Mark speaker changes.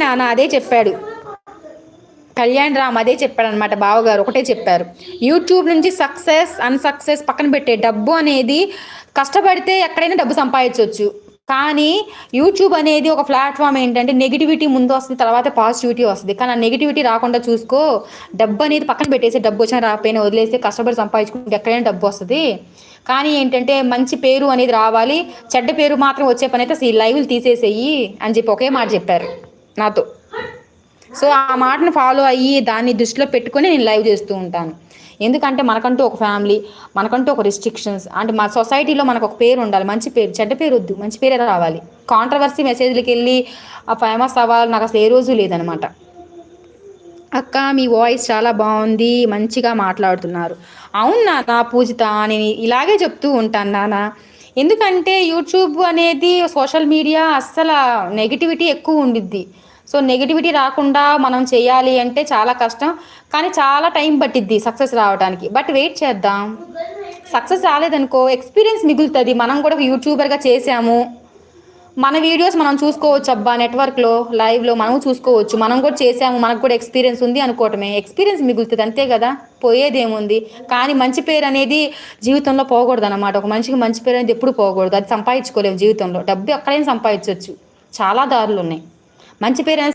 Speaker 1: నాన్న అదే చెప్పాడు. కళ్యాణ్ రామ్ అదే చెప్పాడనమాట. బావగారు ఒకటే చెప్పారు, యూట్యూబ్ నుంచి సక్సెస్ అన్సక్సెస్ పక్కన పెట్టే, డబ్బు అనేది కష్టపడితే ఎక్కడైనా డబ్బు సంపాదించవచ్చు. కానీ యూట్యూబ్ అనేది ఒక ప్లాట్ఫామ్ ఏంటంటే నెగిటివిటీ ముందు వస్తుంది, తర్వాత పాజిటివిటీ వస్తుంది. కానీ ఆ నెగిటివిటీ రాకుండా చూసుకో, డబ్బు అనేది పక్కన పెట్టేసి, డబ్బు వచ్చినా రాకపోయినా వదిలేసి కష్టపడి సంపాదించుకుంటే ఎక్కడైనా డబ్బు వస్తుంది. కానీ ఏంటంటే మంచి పేరు అనేది రావాలి, చెడ్డ పేరు మాత్రం వచ్చే పని అయితే అసలు లైవ్లు తీసేసేయి అని చెప్పి ఒకే మాట చెప్పారు నాతో. సో ఆ మాటను ఫాలో అయ్యి దాన్ని దృష్టిలో పెట్టుకొని నేను లైవ్ చేస్తూ ఉంటాను. ఎందుకంటే మనకంటూ ఒక ఫ్యామిలీ, మనకంటూ ఒక రిస్ట్రిక్షన్స్, అంటే మా సొసైటీలో మనకు ఒక పేరు ఉండాలి. మంచి పేరు, చెడ్డ పేరు వద్దు, మంచి పేరే రావాలి. కాంట్రవర్సీ మెసేజ్లకి వెళ్ళి ఆ ఫేమస్ అవ్వాలి నాకు అసలు ఏ రోజు లేదనమాట. అక్క మీ వాయిస్ చాలా బాగుంది, మంచిగా మాట్లాడుతున్నారు. అవును నాన్న పూజిత, నేను ఇలాగే చెప్తూ ఉంటాను నాన్న. ఎందుకంటే యూట్యూబ్ అనేది సోషల్ మీడియా అస్సలు నెగిటివిటీ ఎక్కువ ఉండిద్ది. సో నెగిటివిటీ రాకుండా మనం చేయాలి అంటే చాలా కష్టం, కానీ చాలా టైం పట్టిద్ది సక్సెస్ రావడానికి. బట్ వెయిట్ చేద్దాం. సక్సెస్ రాలేదనుకో ఎక్స్పీరియన్స్ మిగులుతుంది. మనం కూడా యూట్యూబర్గా చేసాము, మన వీడియోస్ మనం చూసుకోవచ్చు, అబ్బా నెట్వర్క్లో లైవ్లో మనం చూసుకోవచ్చు, మనం కూడా చేసాము, మనకు కూడా ఎక్స్పీరియన్స్ ఉంది అనుకోవటమే. ఎక్స్పీరియన్స్ మిగులుతుంది అంతే కదా, పోయేది ఏముంది. కానీ మంచి పేరు అనేది జీవితంలో పోకూడదు అనమాట. ఒక మనిషికి మంచి పేరు అనేది ఎప్పుడు పోకూడదు. అది సంపాదించుకోలేము జీవితంలో. డబ్బు ఎక్కడైనా సంపాదించవచ్చు, చాలా దారులు ఉన్నాయి. మంచి పేరు